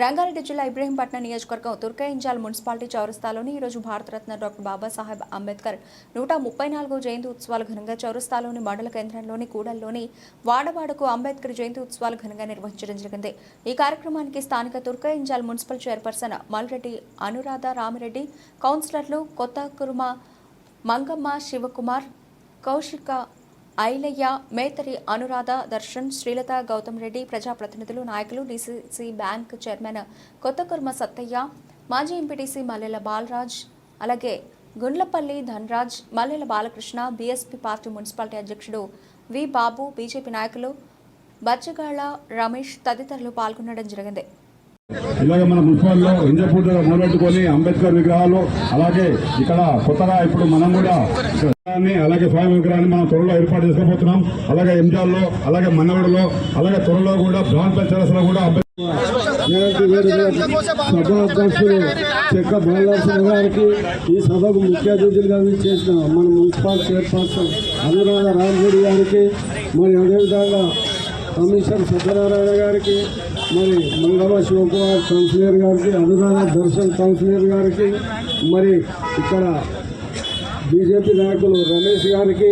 రంగారెడ్డి జిల్లా ఇబ్రహీంపట్నం నియోజకవర్గం తుర్కయింజాల్ మున్సిపాలిటీ చౌరస్తాలోని ఈరోజు భారతరత్న డాక్టర్ బాబాసాహెబ్ అంబేద్కర్ 134వ జయంతి ఉత్సవాలు ఘనంగా చౌరస్తాలోని మండల కేంద్రంలోని కూడల్లోని వాడవాడకు అంబేద్కర్ జయంతి ఉత్సవాలు ఘనంగా నిర్వహించడం జరిగింది. ఈ కార్యక్రమానికి స్థానిక తుర్కయింజాల్ మున్సిపల్ చైర్పర్సన్ మల్రెడ్డి అనురాధ రామిరెడ్డి, కౌన్సిలర్లు కొత్తకుర్మ మంగమ్మ, శివకుమార్, కౌశిక, ఐలయ్య, మేతరి అనురాధ, దర్శన్, శ్రీలత, గౌతమ్ రెడ్డి, ప్రజాప్రతినిధులు, నాయకులు, DCC bank chairman Kothakurma Sattaiah, మాజీ ఎంపీటీసీ మల్లెల బాలరాజ్, అలాగే Gundlapalli Dhanraj, Mallela Balakrishna, BSP party municipality అధ్యక్షుడు వి బాబు, బీజేపీ నాయకులు బచ్చగాళ్ల రమేష్ తదితరులు పాల్గొనడం జరిగింది. ఇలాగే మన మున్సిపల్లో ఇంజపూజగా మొదలెట్టుకొని అంబేద్కర్ విగ్రహాలు, అలాగే ఇక్కడ కొత్తగా ఇప్పుడు మనం కూడా అలాగే స్వామి విగ్రహాన్ని మనం త్వరలో ఏర్పాటు చేసుకోబోతున్నాం. అలాగే ఎంజాల్లో, అలాగే మన్నగూడలో, అలాగే త్వరలో కూడా బ్రాహ్మణ చరస్లో కూడా సభ అధ్యక్షుడు చెక్క బాలనరసింహ గారికి, ఈ సభకు ముఖ్య అతిథులుగా చేసిన మన మున్సిపల్ చైర్పర్సన్ అనురాధ రామిరెడ్డి గారికి, మరి అదేవిధంగా కమిషనర్ సత్యనారాయణ గారికి, మరి మంగమ్మ శివకుమార్ కౌన్సిలర్ గారికి, అనురాధ దర్శన్ కౌన్సిలర్ గారికి, మరి ఇక్కడ బీజేపీ నాయకులు రమేష్ గారికి,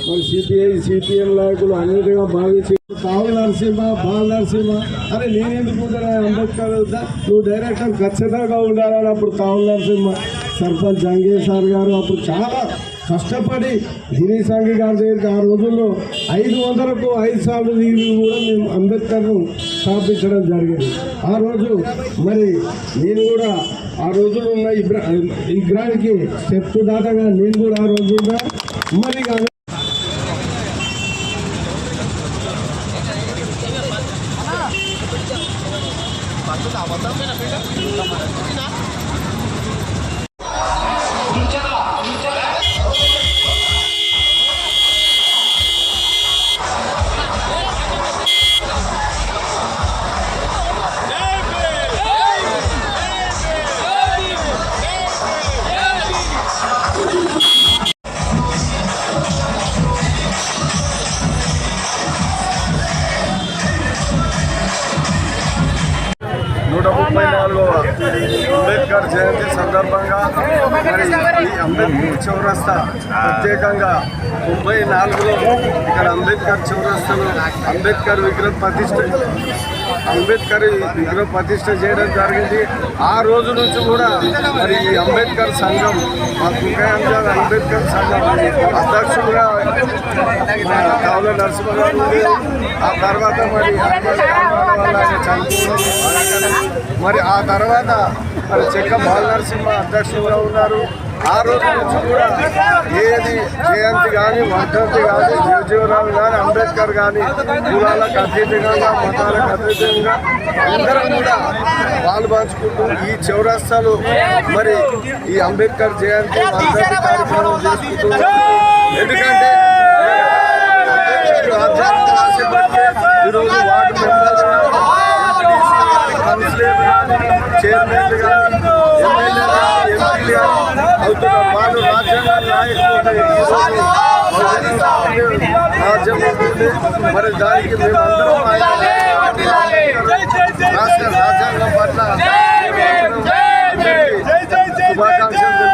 మరి సిపిఐ సిపిఎం నాయకులు అన్నిటిగా భావించి బాల నరసింహ అరే నేనెందుకు అంబేద్కర్ నువ్వు డైరెక్టర్ ఖచ్చితంగా ఉండాలని అప్పుడు కావుల నరసింహ సర్పంచ్ జంగీర్ సార్ గారు అప్పుడు చాలా కష్టపడి దినేష్ సంఘి గారి దగ్గరికి ఆ రోజుల్లో 500కు 5 సార్లు దిగి కూడా మేము అంబేద్కర్ను స్థాపించడం జరిగింది. ఆ రోజు మరి నేను కూడా ఆ రోజులు ఉన్న విగ్రహానికి స్టెప్ దాటగా నేను కూడా ఆ రోజు మరి అంబేద్కర్ జయంతి సందర్భంగా మరి ఈ అంబేద్కర్ చౌరస్తా ప్రత్యేకంగా 34లో ఇక్కడ అంబేద్కర్ చౌరస్తాలో అంబేద్కర్ విగ్రహ ప్రతిష్ట చేయడం జరిగింది. ఆ రోజు నుంచి కూడా మరి ఈ అంబేద్కర్ సంఘం, మా తుర్కయింజాల్ అంబేద్కర్ సంఘం అధ్యక్షులుగా కావుల నరసింహ గారు ఉంది. ఆ తర్వాత మరి మరి ఆ తర్వాత మరి చెక్క బాల నరసింహ అధ్యక్షులుగా ఉన్నారు. ఆ రోజు నుంచి కూడా ఏది జయంతి కానీ, వర్ధంతి కానీ, జయజీవరావు కానీ, అంబేద్కర్ కానీ కులాలకు అతీతంగా, మతాలకు అతీతంగా అందరం కూడా పాలు పంచుకుంటూ ఈ చౌరస్తాలు మరి ఈ అంబేద్కర్ జయంతి వర్ధంతి కార్యక్రమం చేసుకుంటూ, ఎందుకంటే ఈరోజు వార్డు మెంబర్లు చైర్మన్ కానీ, ఎమ్మెల్యే కానీ, ఎంపీలు కానీ అవుతున్నారు. వాళ్ళు రాజ్యాంగాన్ని రాజ్యం ఉంటుంది. మరి దానికి మేమందరం రాష్ట్ర రాజ్యాంగం పట్ల శుభాకాంక్షలు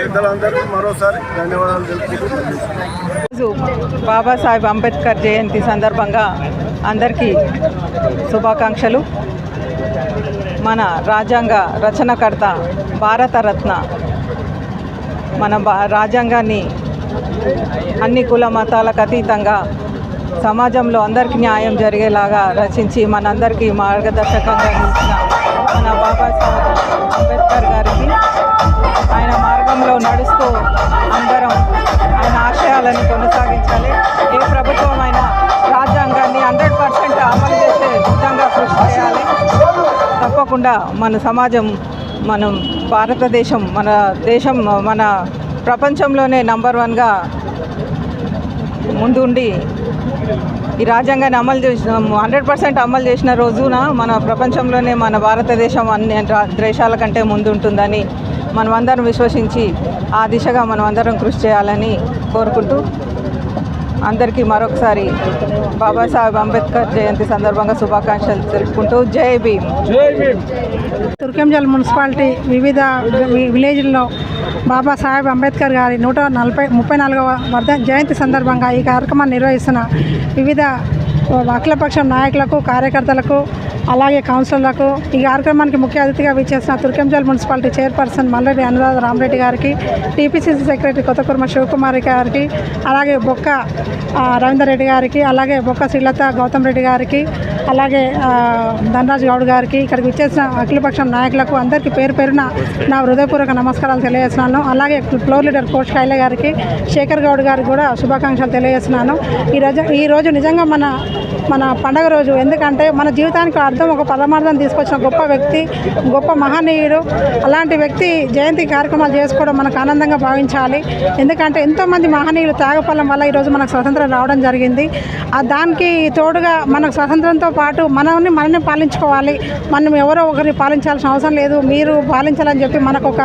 పెద్దలందరికీ మరోసారి ధన్యవాదాలు తెలుపుతూ బాబాసాహెబ్ అంబేద్కర్ జయంతి సందర్భంగా అందరికీ శుభాకాంక్షలు. మన రాజ్యాంగ రచనకర్త భారతరత్న మన రాజ్యాంగాన్ని అన్ని కుల మతాలకు అతీతంగా సమాజంలో అందరికీ న్యాయం జరిగేలాగా రచించి మనందరికీ మార్గదర్శకంగా నిలిచిన మన బాబాసాహెబ్ అంబేద్కర్ గారికి, ఆయన మార్గంలో నడుస్తూ అందరం ఆయన ఆశయాలను కొనసాగించాలి. ఏ ప్రభుత్వం అయినా రాజ్యాంగాన్ని 100% అమలు చేసే విధంగా కృషి చేయాలి. తప్పకుండా మన సమాజం, మనం భారతదేశం, మన దేశం, మన ప్రపంచంలోనే నంబర్ 1గా ముందుండి ఈ రాజ్యాంగాన్ని అమలు చేసిన 100% అమలు చేసిన రోజున మన ప్రపంచంలోనే మన భారతదేశం అన్ని దేశాల కంటే ముందుంటుందని మనమందరం విశ్వసించి ఆ దిశగా మనమందరం కృషి చేయాలని కోరుకుంటూ అందరికీ మరొకసారి బాబాసాహెబ్ అంబేద్కర్ జయంతి సందర్భంగా శుభాకాంక్షలు తెలుపుకుంటూ జై భీమ్. తుర్కెంజల్ మున్సిపాలిటీ వివిధ విలేజ్ల్లో బాబాసాహెబ్ అంబేద్కర్ గారి 134వ జయంతి సందర్భంగా ఈ కార్యక్రమాన్ని నిర్వహిస్తున్న వివిధ అఖిలపక్షం నాయకులకు, కార్యకర్తలకు, అలాగే కౌన్సిలర్లకు, ఈ కార్యక్రమానికి ముఖ్య అతిథిగా విచ్చేసిన తుర్కెంజల్ మున్సిపాలిటీ చైర్పర్సన్ మల్లెడ్డి అనురాధ రామరెడ్డి గారికి, టీపీసీసీ సెక్రటరీ కొత్తకుర్మ శివకుమారి గారికి, అలాగే బొక్క రవీందర్ రెడ్డి గారికి, అలాగే బొక్క శ్రీలత గౌతమ్ రెడ్డి గారికి, అలాగే ధనరాజ్ గౌడ్ గారికి, ఇక్కడికి విచ్చేసిన అఖిలపక్షం నాయకులకు అందరికీ పేరు పేరున నా హృదయపూర్వక నమస్కారాలు తెలియజేస్తున్నాను. అలాగే ఫ్లోర్ లీడర్ కోచ్ కైలే గారికి, శేఖర్ గౌడ్ గారికి కూడా శుభాకాంక్షలు తెలియజేస్తున్నాను. ఈరోజు నిజంగా మన పండగ రోజు. ఎందుకంటే మన జీవితానికి అర్థం, ఒక పరమార్థం తీసుకొచ్చిన గొప్ప వ్యక్తి, గొప్ప మహనీయుడు. అలాంటి వ్యక్తి జయంతి కార్యక్రమాలు చేసుకోవడం మనకు ఆనందంగా భావించాలి. ఎందుకంటే ఎంతోమంది మహనీయులు త్యాగఫలం వల్ల ఈరోజు మనకు స్వతంత్రం రావడం జరిగింది. దానికి తోడుగా మనకు స్వతంత్రంతో పాటు మనల్ని పాలించుకోవాలి. మనం ఎవరో ఒకరిని పాలించాల్సిన అవసరం లేదు, మీరు పాలించాలని చెప్పి మనకు ఒక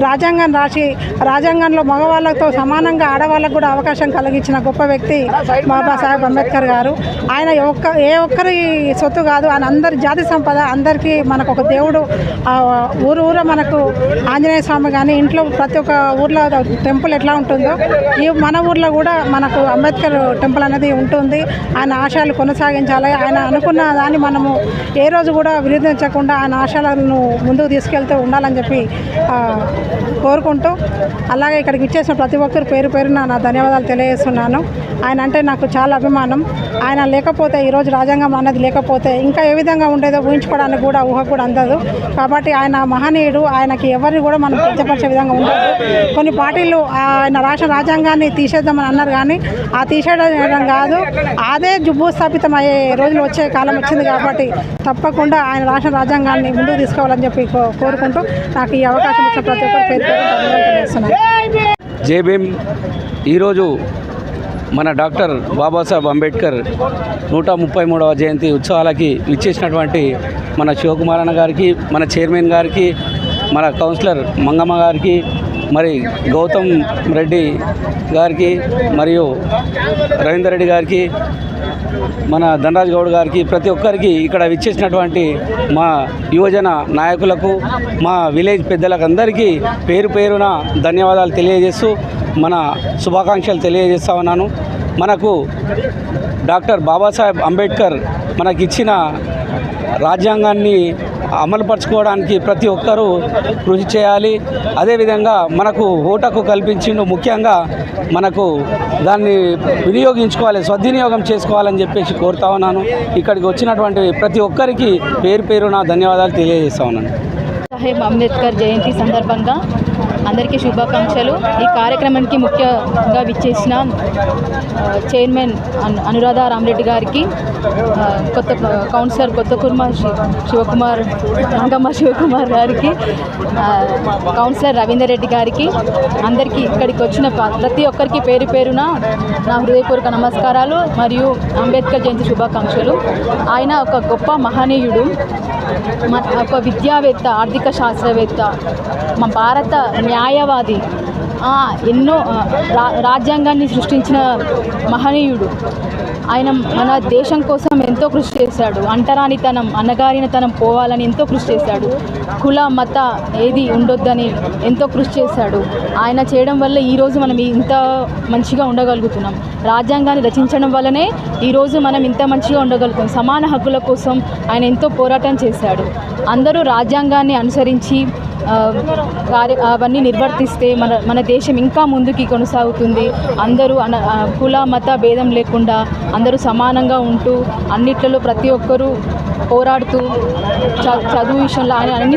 రాజ్యాంగం రాసి, రాజ్యాంగంలో మగవాళ్ళతో సమానంగా ఆడవాళ్ళకు కూడా అవకాశం కలిగించిన గొప్ప వ్యక్తి బాబాసాహెబ్ అంబేద్కర్ గారు. ఆయన ఏ ఒక్కరి సొత్తు కాదు, ఆయన అందరి జాతి సంపద. అందరికీ మనకు ఒక దేవుడు. ఊరు మనకు ఆంజనేయ స్వామి కానీ, ఇంట్లో ప్రతి ఒక్క ఊర్లో టెంపుల్ ఎట్లా ఉంటుందో ఈ మన ఊర్లో కూడా మనకు అంబేద్కర్ టెంపుల్ అనేది ఉంటుంది. ఆయన ఆశయాలు కొనసాగించాలి. ఆయన అనుకున్న దాన్ని మనము ఏ రోజు కూడా విరోధించకుండా ఆయన ఆశయాలను ముందుకు తీసుకెళ్తూ ఉండాలని చెప్పి కోరుకుంటూ, అలాగే ఇక్కడికి ఇచ్చేసిన ప్రతి ఒక్కరు పేరు పేరున నా ధన్యవాదాలు తెలియజేస్తున్నాను. ఆయన అంటే నాకు చాలా అభిమానం. ఆయన లేకపోతే, ఈరోజు రాజ్యాంగం అనేది లేకపోతే ఇంకా ఏ విధంగా ఉండేదో ఊహించుకోవడానికి కూడా ఊహ కూడా అందదు. కాబట్టి ఆయన మహనీయుడు. ఆయనకి ఎవరిని కూడా మనం కించపరిచే విధంగా ఉండదు. కొన్ని పార్టీలు ఆయన రాష్ట్ర రాజ్యాంగాన్ని తీసేద్దామని అన్నారు, కానీ ఆ తీసేయడం కాదు, అదే భూస్థాపితం అయ్యే రోజులు వచ్చే కాలం వచ్చింది. కాబట్టి తప్పకుండా ఆయన రాష్ట్ర రాజ్యాంగాన్ని ముందుకు తీసుకోవాలని చెప్పి కోరుకుంటూ నాకు ఈ అవకాశం ఇచ్చిన ప్రతి ఒక్కరు పేరు ధన్యవాదాలు తెలియజేస్తున్నాను. జై భీమ్. ఈరోజు మన డాక్టర్ బాబాసాహెబ్ అంబేద్కర్ 133వ జయంతి ఉత్సవాలకి విచ్చేసినటువంటి మన శివకుమార్ అన్న గారికి, మన చైర్మన్ గారికి, మన కౌన్సిలర్ మంగమ్మ గారికి, మరి గౌతమ్ రెడ్డి గారికి, మరియు రవీందర్ రెడ్డి గారికి, మన ధనరాజ్ గౌడ్ గారికి, ప్రతి ఒక్కరికి ఇక్కడ విచ్చేసినటువంటి మా యువజన నాయకులకు, మా విలేజ్ పెద్దలకు అందరికీ పేరు పేరున ధన్యవాదాలు తెలియజేస్తూ మన శుభాకాంక్షలు తెలియజేస్తా ఉన్నాను. మనకు డాక్టర్ బాబాసాహెబ్ అంబేద్కర్ మనకిచ్చిన రాజ్యాంగాన్ని అమలుపరచుకోవడానికి ప్రతి ఒక్కరూ కృషి చేయాలి. అదేవిధంగా మనకు ఓటకు కల్పించిండు, ముఖ్యంగా మనకు దాన్ని వినియోగించుకోవాలి, సద్వినియోగం చేసుకోవాలని చెప్పేసి కోరుతా ఉన్నాను. ఇక్కడికి వచ్చినటువంటి ప్రతి ఒక్కరికి పేరు పేరున ధన్యవాదాలు తెలియజేస్తా ఉన్నాను. సాహెబ్ అంబేద్కర్ జయంతి సందర్భంగా అందరికీ శుభాకాంక్షలు. ఈ కార్యక్రమానికి ముఖ్యంగా విచ్చేసిన చైర్మన్ అనురాధ రామరెడ్డి గారికి, కొత్త కౌన్సిలర్ కొత్తకుర్మ శివకుమార్ మంగమ్మ శివకుమార్ గారికి, కౌన్సిలర్ రవీందర్ రెడ్డి గారికి, అందరికీ ఇక్కడికి వచ్చిన ప్రతి ఒక్కరికి పేరు పేరున నా హృదయపూర్వక నమస్కారాలు మరియు అంబేద్కర్ జయంతి శుభాకాంక్షలు. ఆయన ఒక గొప్ప మహనీయుడు, ఒక విద్యావేత్త, ఆర్థిక శాస్త్రవేత్త, మా భారత న్యాయవాది, ఎన్నో రాజ్యాంగాన్ని సృష్టించిన మహనీయుడు. ఆయన మన దేశం కోసం ఎంతో కృషి చేశాడు. అంటరానితనం, అణగారినతనం పోవాలని ఎంతో కృషి చేశాడు. కుల మత ఏది ఉండొద్దని ఎంతో కృషి చేశాడు. ఆయన చేయడం వల్ల ఈరోజు మనం ఇంత మంచిగా ఉండగలుగుతున్నాం. రాజ్యాంగాన్ని రచించడం వల్లనే ఈరోజు మనం ఇంత మంచిగా ఉండగలుగుతాం. సమాన హక్కుల కోసం ఆయన ఎంతో పోరాటం చేశాడు. అందరూ రాజ్యాంగాన్ని అనుసరించి అవన్నీ నిర్వర్తిస్తే మన దేశం ఇంకా ముందుకి కొనసాగుతుంది. అందరూ కుల మత భేదం లేకుండా అందరూ సమానంగా ఉంటూ అన్నిట్లలో ప్రతి ఒక్కరూ పోరాడుతూ చదువు విషయంలో ఆయన అన్ని